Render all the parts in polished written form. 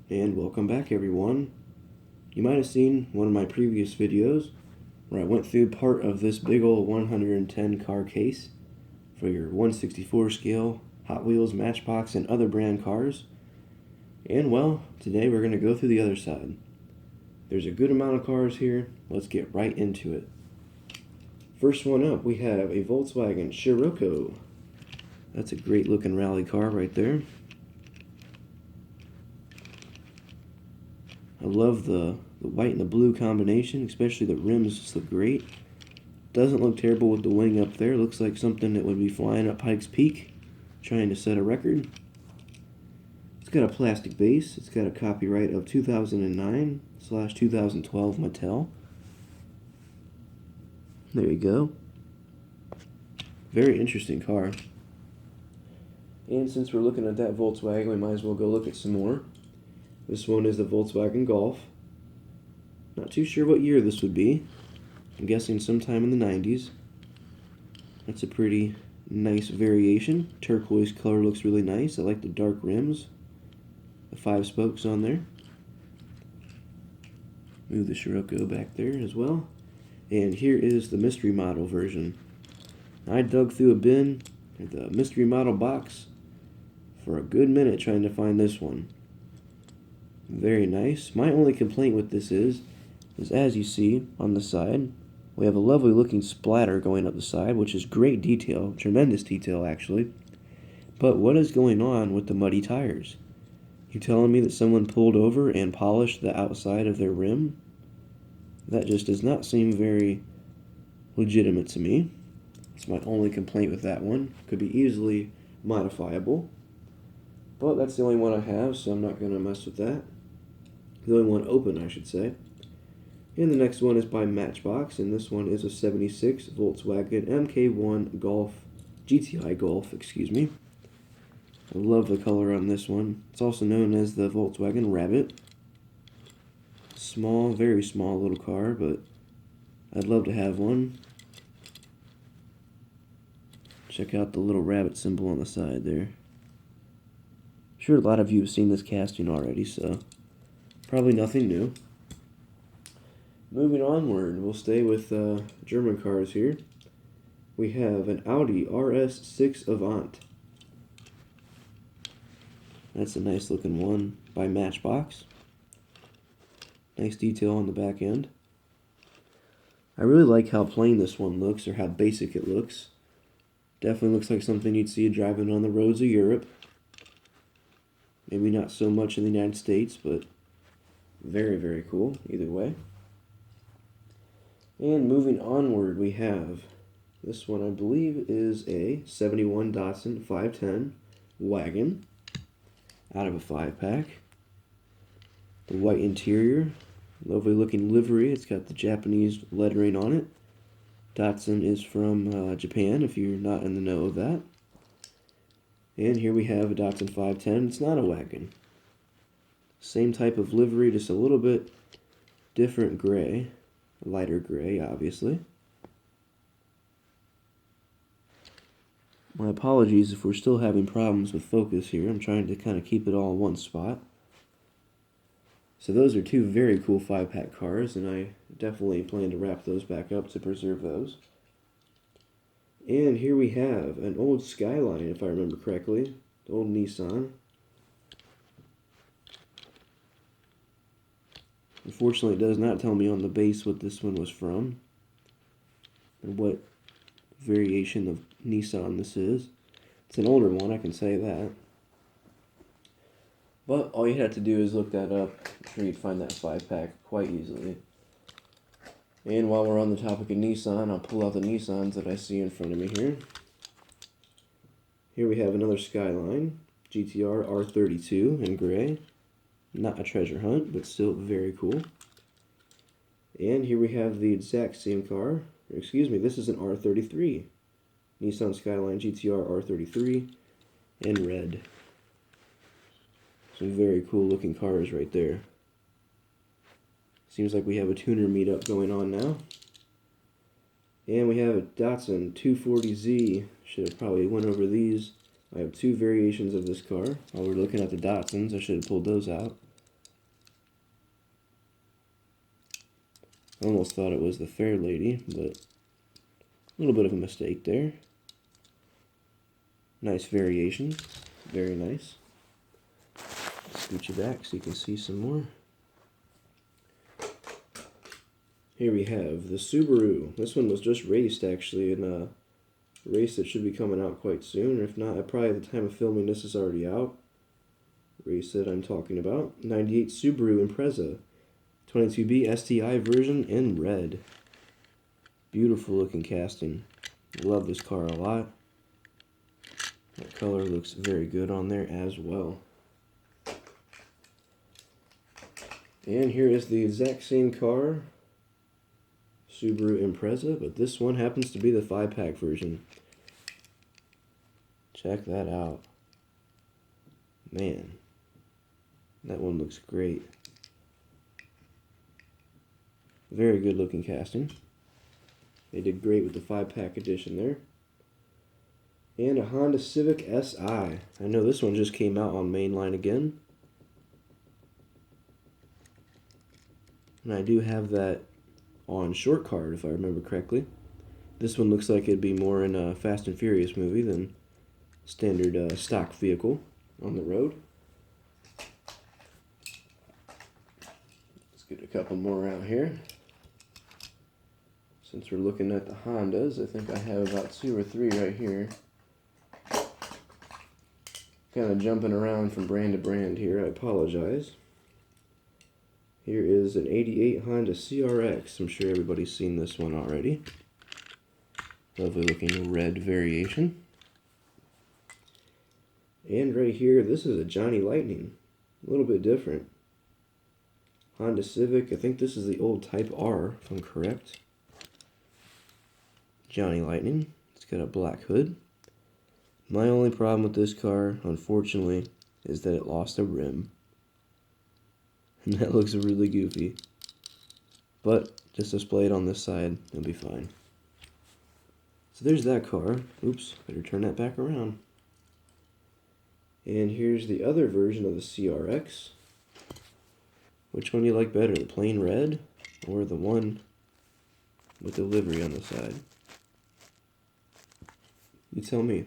And welcome back, everyone. You might have seen one of my previous videos where I went through part of this big old 110 car case for your 1/64 scale Hot Wheels, Matchbox, and other brand cars. And well, today we're going to go through the other side. There's a good amount of cars here. Let's get right into it. First one up, we have a Volkswagen Scirocco. That's a great looking rally car right there. I love the white and the blue combination, especially the rims just look great. Doesn't look terrible with the wing up there. Looks like something that would be flying up Pikes Peak, trying to set a record. It's got a plastic base. It's got a copyright of 2009/2012 Mattel. There you go. Very interesting car. And since we're looking at that Volkswagen, we might as well go look at some more. This one is the Volkswagen Golf. Not too sure what year this would be. I'm guessing sometime in the 90s. That's a pretty nice variation. Turquoise color looks really nice. I like the dark rims. The 5 spokes on there. Move the Scirocco back there as well. And here is the mystery model version. I dug through a bin, the mystery model box, for a good minute trying to find this one. Very nice. My only complaint with this is as you see on the side, we have a lovely looking splatter going up the side, which is great detail, tremendous detail actually. But what is going on with the muddy tires? You telling me that someone pulled over and polished the outside of their rim? That just does not seem very legitimate to me. It's my only complaint with that one. Could be easily modifiable. But that's the only one I have, so I'm not going to mess with that. The only one open, I should say. And the next one is by Matchbox, and this one is a 76 Volkswagen MK1 Golf, GTI Golf, excuse me. I love the color on this one. It's also known as the Volkswagen Rabbit. Small, very small little car, but I'd love to have one. Check out the little rabbit symbol on the side there. I'm sure a lot of you have seen this casting already, so probably nothing new. Moving onward, we'll stay with German cars here. We have an Audi RS6 Avant. That's a nice looking one by Matchbox. Nice detail on the back end. I really like how plain this one looks, or how basic it looks. Definitely looks like something you'd see driving on the roads of Europe. Maybe not so much in the United States, but very, very cool either way. And moving onward, we have this one, I believe, is a 71 Datsun 510 wagon out of a 5-pack. The white interior, lovely looking livery. It's got the Japanese lettering on it. Datsun is from Japan, if you're not in the know of that. And here we have a Datsun 510. It's not a wagon. Same type of livery, just a little bit different gray. Lighter gray, obviously. My apologies if we're still having problems with focus here. I'm trying to kind of keep it all in one spot. So those are two very cool 5-pack cars, and I definitely plan to wrap those back up to preserve those. And here we have an old Skyline, if I remember correctly. The old Nissan. Unfortunately, it does not tell me on the base what this one was from, and what variation of Nissan this is. It's an older one, I can say that. But all you have to do is look that up. I'm sure you'd find that 5-pack quite easily. And while we're on the topic of Nissan, I'll pull out the Nissans that I see in front of me here. Here we have another Skyline, GTR R32 in gray. Not a treasure hunt, but still very cool. And here we have the exact same car. Excuse me, this is an R33. Nissan Skyline GTR R33 in red. Some very cool looking cars right there. Seems like we have a tuner meetup going on now. And we have a Datsun 240Z. Should have probably went over these. I have two variations of this car. While we're looking at the Datsuns, I should have pulled those out. I almost thought it was the Fair Lady, but a little bit of a mistake there. Nice variations. Very nice. Scoot you back so you can see some more. Here we have the Subaru. This one was just raced actually in a race that should be coming out quite soon. If not, probably at the time of filming this is already out. Race that I'm talking about. 98 Subaru Impreza. 22B STI version in red. Beautiful looking casting. Love this car a lot. That color looks very good on there as well. And here is the exact same car, Subaru Impreza, but this one happens to be the 5-pack version. Check that out. Man, that one looks great. Very good looking casting. They did great with the 5-pack edition there. And a Honda Civic Si. I know this one just came out on mainline again. And I do have that on short card, if I remember correctly. This one looks like it'd be more in a Fast and Furious movie than standard stock vehicle on the road. Let's get a couple more out here. Since we're looking at the Hondas, I think I have about 2 or 3 right here. Kind of jumping around from brand to brand here, I apologize. Here is an 88 Honda CRX. I'm sure everybody's seen this one already. Lovely looking red variation. And right here, this is a Johnny Lightning. A little bit different. Honda Civic, I think this is the old Type R, if I'm correct. Johnny Lightning. It's got a black hood. My only problem with this car, unfortunately, is that it lost a rim. And that looks really goofy. But just display it on this side, it'll be fine. So there's that car. Oops, better turn that back around. And here's the other version of the CRX. Which one do you like better, the plain red or the one with the livery on the side? You tell me.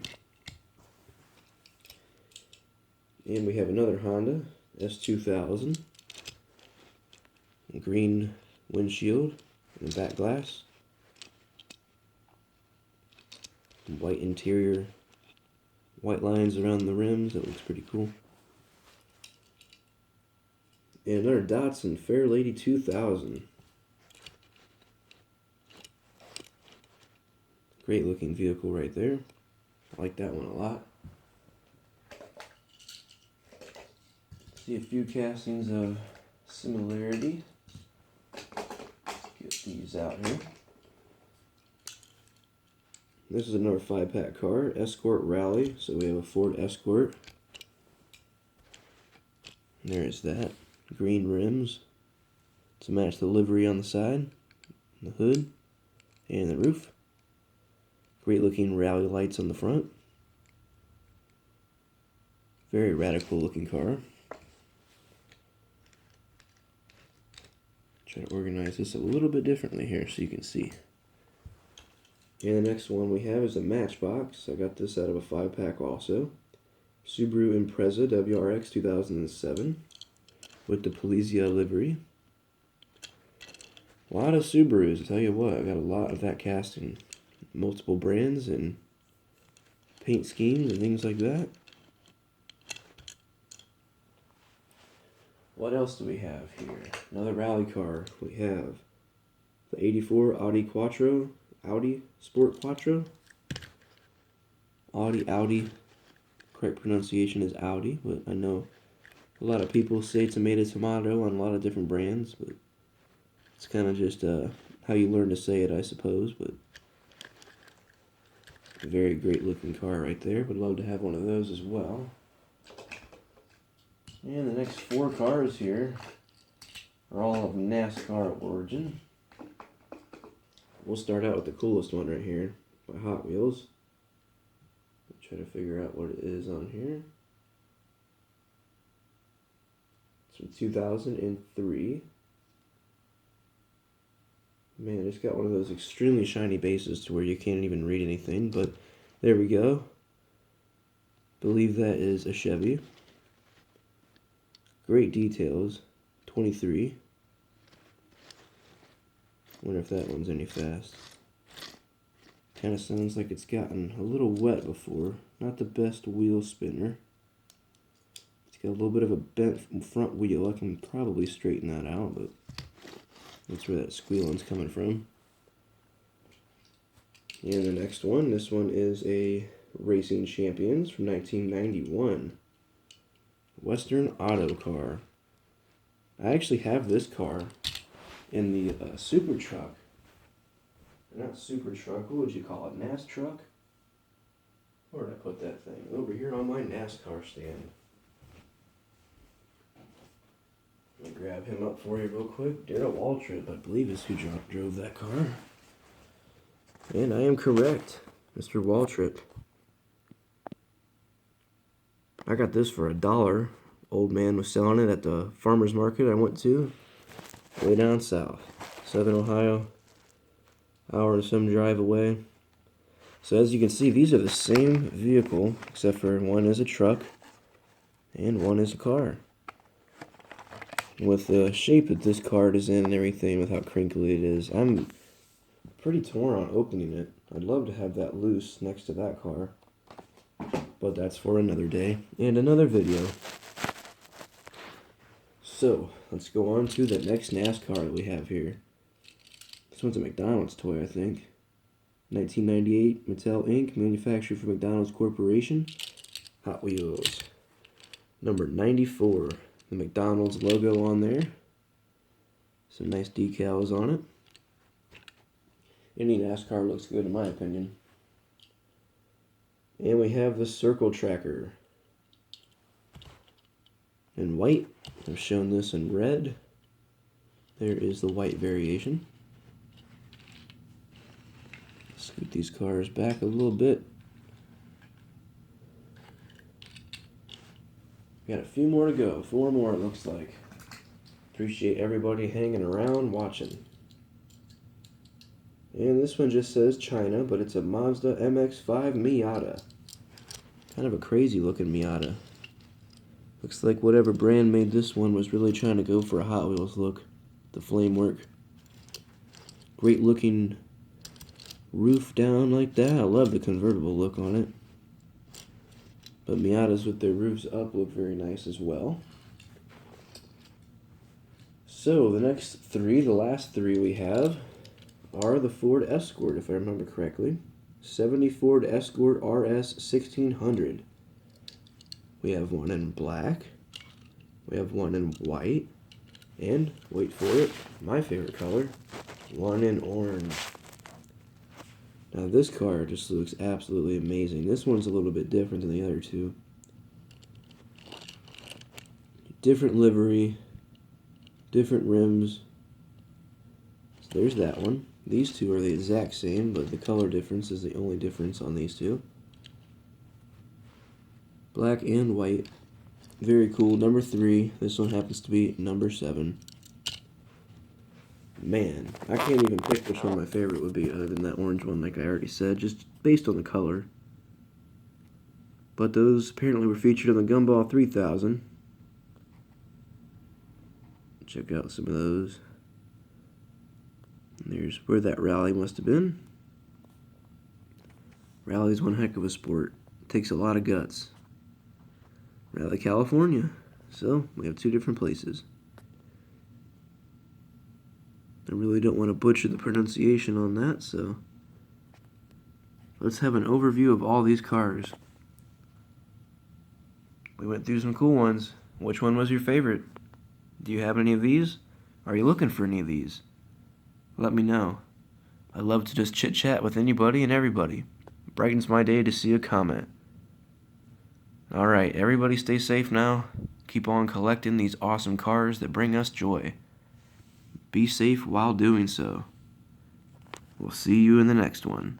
And we have another Honda S2000. Green windshield and back glass. White interior. White lines around the rims. That looks pretty cool. And another Datsun Fairlady 2000. Great looking vehicle right there. I like that one a lot. See a few castings of similarity. Get these out here. This is another 5-pack car, Escort Rally. So we have a Ford Escort. And there's that. Green rims to match the livery on the side, the hood, and the roof. Great looking rally lights on the front. Very radical looking car. Try to organize this a little bit differently here so you can see. And the next one we have is a Matchbox. I got this out of a 5-pack also. Subaru Impreza WRX 2007 with the Polizia livery. A lot of Subarus, I tell you what, I got a lot of that casting. Multiple brands and paint schemes and things like that. What else do we have here? Another rally car. We have the 84 Audi Quattro. Audi Sport Quattro. Audi. Correct pronunciation is Audi, but I know a lot of people say tomato on a lot of different brands, but it's kind of just how you learn to say it, I suppose. But a very great looking car right there. Would love to have one of those as well. And the next 4 cars here are all of NASCAR origin. We'll start out with the coolest one right here by Hot Wheels. Try to figure out what it is on here. It's from 2003. Man, it's got one of those extremely shiny bases to where you can't even read anything, but there we go. Believe that is a Chevy. Great details. 23. Wonder if that one's any fast. Kind of sounds like it's gotten a little wet before. Not the best wheel spinner. It's got a little bit of a bent front wheel. I can probably straighten that out, but that's where that squealing's coming from. And the next one, this one is a Racing Champions from 1991. Western Auto car. I actually have this car in the Super Truck. Not Super Truck, what would you call it? NAS Truck? Where did I put that thing? Over here on my NASCAR stand. Let me grab him up for you real quick. Darrell Waltrip, I believe, is who drove that car. And I am correct, Mr. Waltrip. I got this for $1. Old man was selling it at the farmer's market I went to. Way down south. Southern Ohio. Hour and some drive away. So as you can see, these are the same vehicle, except for one is a truck and one is a car. With the shape that this card is in and everything, with how crinkly it is, I'm pretty torn on opening it. I'd love to have that loose next to that car, but that's for another day and another video. So let's go on to the next NASCAR that we have here. This one's a McDonald's toy, I think. 1998, Mattel Inc., manufactured for McDonald's Corporation. Hot Wheels. Number 94. The McDonald's logo on there. Some nice decals on it. Any NASCAR looks good in my opinion. And we have the Circle Tracker. In white. I've shown this in red. There is the white variation. Scoot these cars back a little bit. Got a few more to go. 4 more it looks like. Appreciate everybody hanging around watching. And this one just says China, but it's a Mazda MX-5 Miata. Kind of a crazy looking Miata. Looks like whatever brand made this one was really trying to go for a Hot Wheels look. The flame work. Great looking roof down like that. I love the convertible look on it. But Miatas with their roofs up look very nice as well. So the next 3, the last 3 we have, are the Ford Escort, if I remember correctly. 70 Ford Escort RS 1600. We have one in black. We have one in white. And, wait for it, my favorite color, one in orange. Now this car just looks absolutely amazing. This one's a little bit different than the other two. Different livery, different rims. So there's that one. These two are the exact same, but the color difference is the only difference on these two. Black and white. Very cool. Number 3. This one happens to be number 7. Man, I can't even pick which one my favorite would be other than that orange one, like I already said, just based on the color. But those apparently were featured on the Gumball 3000. Check out some of those. And there's where that rally must have been. Rally's one heck of a sport. It takes a lot of guts. Raleigh, California. So, we have 2 different places. I really don't want to butcher the pronunciation on that, so let's have an overview of all these cars. We went through some cool ones. Which one was your favorite? Do you have any of these? Are you looking for any of these? Let me know. I love to just chit-chat with anybody and everybody. It brightens my day to see a comment. Alright, everybody stay safe now. Keep on collecting these awesome cars that bring us joy. Be safe while doing so. We'll see you in the next one.